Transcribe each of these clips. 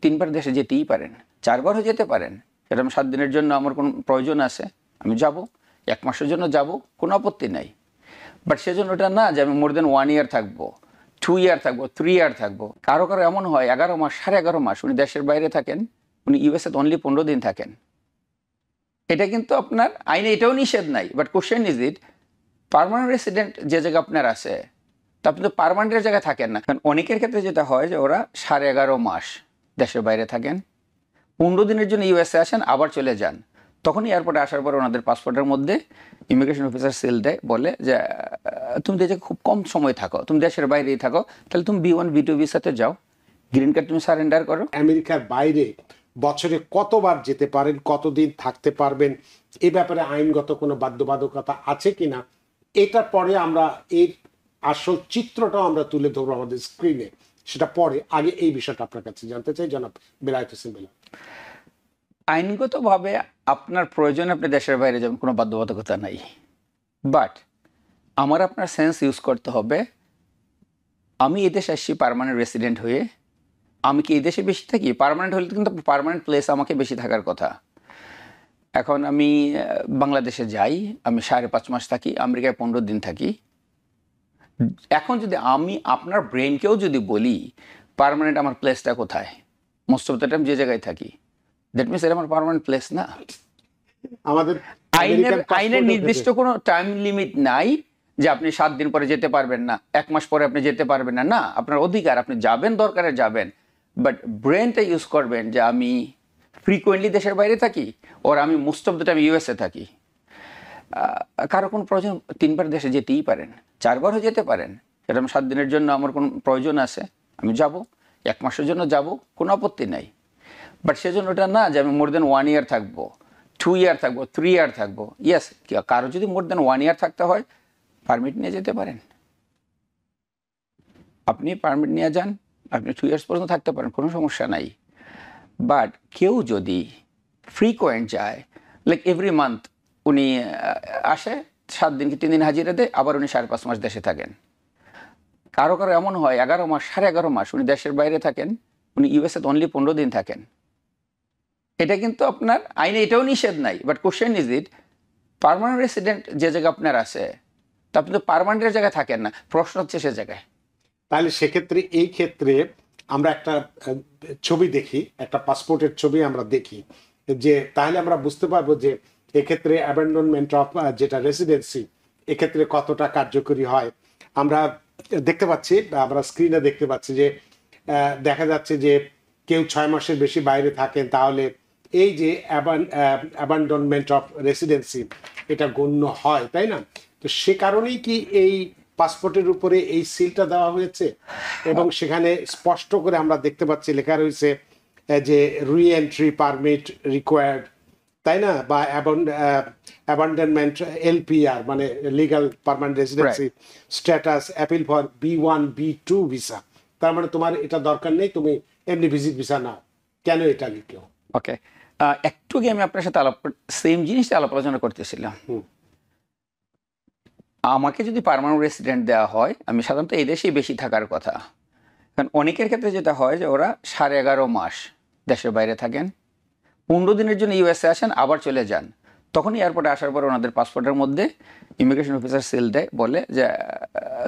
3বার দেশে যেতেই পারেন, 4বারও যেতে পারেন। এরকম 7 দিনের জন্য আমার কোনো প্রয়োজন আছে, আমি যাব, 1 মাসের জন্য যাব, কোনো আপত্তি নাই। বাট সেজন্য ওটা না যে আমি মোর দেন 1 ইয়ার থাকবো, 2 ইয়ার থাকবো, 3 ইয়ার থাকবো। কারো কারো এমন হয় 11 মাস, 11.5 মাস উনি দেশের বাইরে থাকেন, উনি ইউএসএ অনলি 15 দিন থাকেন। এটা কিন্তু আপনার আইনে এটাও নিষেধ নাই। But question is it, permanent resident যে জায়গা আপনার আছে, তা আপনি তো পার্মানেন্টের জায়গায় থাকেন না। কারণ অনেকের ক্ষেত্রে যেটা হয় যে ওরা 11.5 মাস দেশের বাইরে থাকেন, 15 দিনের জন্য ইউএসএ আসেন, আবার চলে যান। তখন এয়ারপোর্টে আসার পর ওনাদের পাসপোর্টের মধ্যে ইমিগ্রেশন অফিসার সিল দেয়, বলে যে তুমি দেশে খুব কম সময় থাকো, তুমি দেশের বাইরেই থাকো, তাহলে তুমি B1 B2 ভিসাতে যাও, গ্রিন কার্ড তুমি সারেন্ডার করো। আমেরিকার বাইরে বছরে কতবার যেতে পারেন, কতদিন থাকতে পারবেন, এ ব্যাপারে আইনগত কোনো বাধ্যবাধকতা আছে কিনা, এটার পরে আমরা এর আসল চিত্রটাও আমরা তুলে ধরবো আমাদের স্ক্রিনে, সেটা পরে। আগে এই বিষয়টা আপনার কাছে জানতে চাই জনাব বেলায়েত হোসেন বেলায়েত। আইনগতভাবে আপনার প্রয়োজনে আপনি দেশের বাইরে যাবেন, কোনো বাধ্যবাধকতা নাই। বাট আমার আপনার সেন্স ইউজ করতে হবে, আমি এদেশে আসছি পার্মানেন্ট রেসিডেন্ট হয়ে, আমি কি এই দেশে বেশি থাকি? পার্মানেন্ট হলে কিন্তু পার্মানেন্ট প্লেস আমাকে বেশি থাকার কথা। এখন আমি বাংলাদেশে যাই, আমি 5.5 মাস থাকি, আমেরিকায় 15 দিন থাকি। এখন যদি আমি আপনার ব্রেনকেও যদি বলি পার্মানেন্ট আমার প্লেসটা কোথায়, মোস্ট অফ দ্য টাইম যে জায়গায় থাকি, দ্যাট মিনস এটা আমার পার্মানেন্ট প্লেস না। আমাদের আইনের নির্দিষ্ট কোনো টাইম লিমিট নাই যে আপনি 7 দিন পরে যেতে পারবেন না, 1 মাস পরে আপনি যেতে পারবেন না। না, আপনার অধিকার, আপনি যাবেন, দরকারে যাবেন। বাট ব্রেনটা ইউজ করবেন যে আমি ফ্রিকোয়েন্টলি দেশের বাইরে থাকি, ওর আমি most of the time USA থাকি। কারো কোনো প্রয়োজন 3বার দেশে যেতেই পারেন, 4বারও যেতে পারেন। এরকম 7 দিনের জন্য আমার কোনো প্রয়োজন আছে, আমি যাব, 1 মাসের জন্য যাব, কোনো আপত্তি নাই। বাট সেজন্য ওটা না যে আমি মোর দেন 1 ইয়ার থাকবো, 2 ইয়ার থাকবো, 3 ইয়ার থাকবো। ইয়েস, কারো যদি মোর দেন 1 ইয়ার থাকতে হয়, পারমিট নিয়ে যেতে পারেন। আপনি পারমিট নিয়ে যান, আপনি 2 ইয়ার্স পর্যন্ত থাকতে পারেন, কোনো সমস্যা নাই। বাট কেউ যদি ফ্রিকোয়েন্ট যায়, লাইক এভরি মান্থ উনি আসে, 7 দিন কি 3 দিন হাজিরা দেয়, আবার উনি 5.5 মাস দেশে থাকেন। কারো কারো এমন হয় 11 মাস, 11.5 মাস উনি দেশের বাইরে থাকেন, উনি ইউএসএ অনলি 15 দিন থাকেন। এটা কিন্তু আপনার আইনে এটাও নিষেধ নাই। But question is it, permanent resident যে জায়গা আপনার আছে, তা আপনি তো পার্মানেন্টের জায়গায় থাকেন না। প্রশ্ন হচ্ছে সে জায়গায়। তাহলে সেক্ষেত্রে এই ক্ষেত্রে আমরা একটা ছবি দেখি, একটা পাসপোর্টের ছবি আমরা দেখি, যে তাহলে আমরা বুঝতে পারবো যে এক্ষেত্রে অ্যাবান্ডনমেন্ট অফ যেটা রেসিডেন্সি, এক্ষেত্রে কতটা কার্যকরী হয়। আমরা দেখতে পাচ্ছি, আমরা স্ক্রিনে দেখতে পাচ্ছি যে দেখা যাচ্ছে যে কেউ 6 মাসের বেশি বাইরে থাকেন, তাহলে এই যে অ্যাবান্ডনমেন্ট অফ রেসিডেন্সি এটা গণ্য হয়, তাই না? তো সে কারণেই কি এই পাসপোর্টের উপরে এই সিলটা দেওয়া হয়েছে, এবং সেখানে স্পষ্ট করে আমরা দেখতে পাচ্ছি লেখা রয়েছে যে রি এন্ট্রি পারমিট রিকোয়ার্ড, তাই না? বা অ্যাবান্ডনমেন্ট LPR মানে legal permanent residency status appeal for B1 B2 visa. তার মানে তোমার এটা দরকার নেই, তুমি এমনি ভিজিট ভিসা নাও। কেন এটা লিখো? ওকে, একটু আগে আমি আপনার সাথে সেম জিনিসটা আলোচনা করতেছিলাম। আমাকে যদি পার্মানেন্ট রেসিডেন্ট দেওয়া হয়, আমি সাধারণত এই দেশেই বেশি থাকার কথা। কারণ অনেকের ক্ষেত্রে যেটা হয় যে ওরা 11.5 মাস দেশের বাইরে থাকেন, 15 দিনের জন্য ইউএসএ আসেন, আবার চলে যান। তখন এয়ারপোর্টে আসার পর ওনাদের পাসপোর্টের মধ্যে ইমিগ্রেশন অফিসার সিল দেয়, বলে যে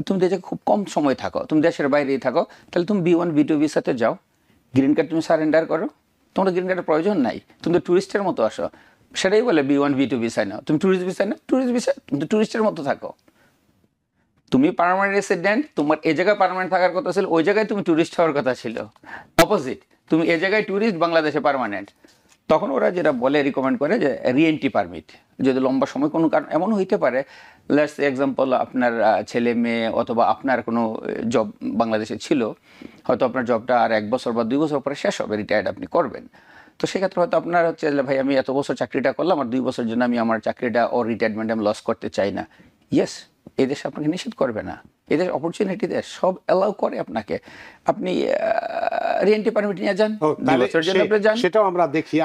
তুমি দেশে খুব কম সময় থাকো, তুমি দেশের বাইরেই থাকো, তাহলে তুমি B1 B2 ভিসাতে যাও, গ্রিন কার্ড তুমি সারেন্ডার করো, তোমার গ্রিন কার্ডের প্রয়োজন নাই, তুমি তো ট্যুরিস্টের মতো আসো। সেটাই বলে B1 B2 ভিসায় নাও, তুমি ট্যুরিস্ট ভিসায় নাও, ট্যুরিস্ট ভিসা, তুমি তো ট্যুরিস্টের মতো থাকো। তুমি পার্মানেন্ট রেসিডেন্ট, তোমার এই জায়গায় পার্মানেন্ট থাকার কথা ছিল, ওই জায়গায় তুমি ট্যুরিস্ট হওয়ার কথা ছিল। অপোজিট, তুমি এই জায়গায় ট্যুরিস্ট, বাংলাদেশে পার্মানেন্ট। তখন ওরা যেটা বলে, রিকমেন্ড করে যে রিএন্ট্রি পারমিট, যদি লম্বা সময় কোনো কারণ এমন হইতে পারে, লেটস এক্সাম্পল আপনার ছেলে মেয়ে অথবা আপনার কোনো জব বাংলাদেশে ছিল, হয়তো আপনার জবটা আর 1 বছর বা 2 বছর পরে শেষ হবে, রিটায়ার্ড আপনি করবেন। তো সেক্ষেত্রে হয়তো আপনার হচ্ছে ভাই আমি এত বছর চাকরিটা করলাম, আর 2 বছরের জন্য আমি আমার চাকরিটা ও রিটায়ারমেন্ট আমি লস করতে চাই না। ইয়েস, এই দেশ আপনাকে নিষেধ করবে না, এদের অপরচুনিটি দেশ, সব অ্যালাউ করে আপনাকে। আপনি রিএন্ট্রি পারমিট নিয়ে যান, 2 বছরের জন্য আপনি যান। সেটাও আমরা দেখি।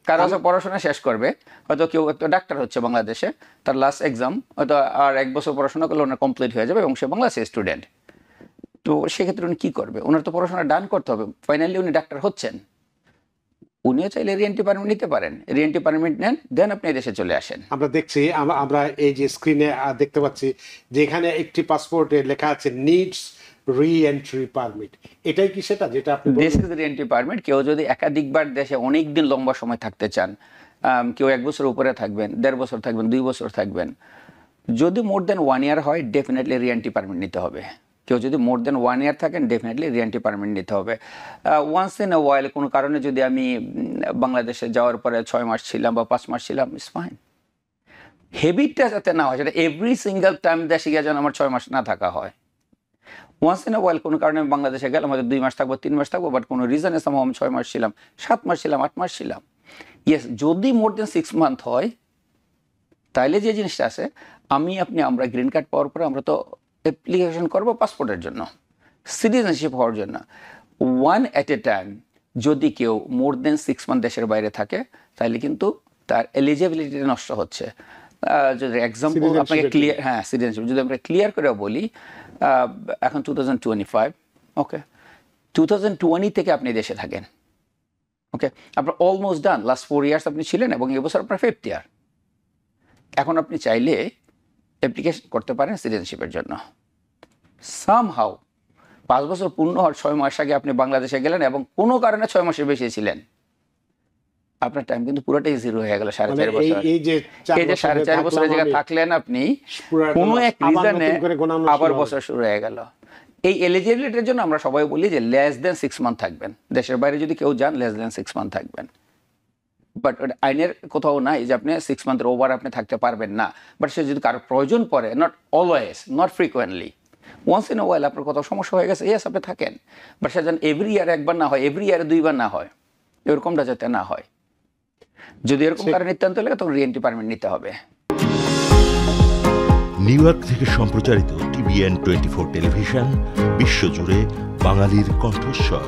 কারো আছে পড়াশোনা শেষ করবে, হয়তো কেউ একটা ডাক্তার হচ্ছে বাংলাদেশে, তার লাস্ট এক্সাম হয়তো আর 1 বছর পড়াশোনা করলে ওনার কমপ্লিট হয়ে যাবে এবং সে বাংলাদেশের স্টুডেন্ট। তো সেক্ষেত্রে উনি কী করবে? ওনার তো পড়াশোনা ডান করতে হবে, ফাইনালি উনি ডাক্তার হচ্ছেন, উনিও চাইলে রিএন্ট্রি পারমিট নিতে পারেন, রিএন্ট্রি পারমিট নেন, দেন আপনি দেশে চলে আসেন। আমরা দেখছি, আমরা এই যে স্ক্রিনে দেখতে পাচ্ছি যে এখানে একটি পাসপোর্টে লেখা আছে নিডস রি-এন্ট্রি পারমিট, এটাই কি সেটা যেটা আপনি দিস ইজ রিএন্ট্রি পারমিট। কেউ যদি একাধিকবার দেশে অনেক দিন লম্বা সময় থাকতে চান, কেউ 1 বছর উপরে থাকবেন, 1.5 বছর থাকবেন, 2 বছর থাকবেন, যদি মোর দেন 1 ইয়ার হয় ডেফিনেটলি রিএন্ট্রি পারমিট নিতে হবে। কেউ যদি মোর দেন 1 ইয়ার থাকেন ডেফিনেটলি রিএন্ট্রি পারমিট নিতে হবে। ওয়ান্স ইন আ ওয়াইল কোনো কারণে যদি আমি বাংলাদেশে যাওয়ার পরে 6 মাস ছিলাম বা 5 মাস ছিলাম, ইটস ফাইন। হেবিটটা যাতে না হয়, সেটা এভরি সিঙ্গেল টাইম দেশে গিয়ে যেন আমার 6 মাস না থাকা হয়। ওয়ান্স ইন আ ওয়াইল কোনো কারণে আমি বাংলাদেশে গেলাম, হয়তো 2 মাস থাকবো, 3 মাস থাকবো, বাট কোনো রিজনে সামহাও আমি 6 মাস ছিলাম, 7 মাস ছিলাম, 8 মাস ছিলাম, ইয়েস। যদি মোর দেন 6 মান্থ হয়, তাইলে যে জিনিসটা আছে, আমরা গ্রিন কার্ড পাওয়ার পরে আমরা তো অ্যাপ্লিকেশন করবো পাসপোর্টের জন্য, সিটিজেনশিপ হওয়ার জন্য। 1 at a টাইম যদি কেউ মোর দেন 6 মান্থ দেশের বাইরে থাকে, তাহলে কিন্তু তার এলিজিবিলিটি নষ্ট হচ্ছে। যদি এক্সাম্পল আপনাকে ক্লিয়ার, হ্যাঁ সিটিজেনশিপ যদি আমরা ক্লিয়ার করে বলি, এখন 2025, ওকে, 2020 থেকে আপনি দেশে থাকেন, ওকে, আপনার অলমোস্ট ডান, লাস্ট 4 ইয়ার্স আপনি ছিলেন এবং এবছর আপনার 5th ইয়ার। এখন আপনি চাইলে অ্যাপ্লিকেশন করতে পারেন সিটিজেনশিপের জন্য। সামহাউ 5 বছর পূর্ণ হওয়ার 6 মাস আগে আপনি বাংলাদেশে গেলেন এবং কোনো কারণে 6 মাসের বেশি ছিলেন, আপনার টাইম কিন্তু পুরোটাই জিরো হয়ে গেল। 4.5 বছর, এই যে 4.5 বছরের জায়গায় থাকলেন আপনি, কোনো এক রিজনে আবার বছর শুরু হয়ে গেল। এই এলিজিবিলিটির জন্য আমরা সবাই বলি যে লেস দেন 6 মান্থ থাকবেন দেশের বাইরে। যদি কেউ যান লেস দেন 6 মান্থ থাকবেন, বাট আইনের কোথাও নাই যে আপনি 6 মান্থের ওভার আপনি থাকতে পারবেন না। বাট সে যদি কারো প্রয়োজন পড়ে, not always, not frequently, once in a while আপনার কোথাও সমস্যা হয়ে গেছে, ইয়েস আপনি থাকেন, বাট সে যেন এভরি ইয়ার একবার না হয়, এভরি ইয়ারে 2 বার না হয়, এরকমটা যাতে না হয়। যদি এরকম কারণে নিত্যান্ত লাগে তখন রিএন্ট্রি পারমিট নিতে হবে। নিউ ইয়র্ক থেকে সম্প্রচারিত TVN 24 টেলিভিশন, বিশ্বজুড়ে বাঙালির কণ্ঠস্বর।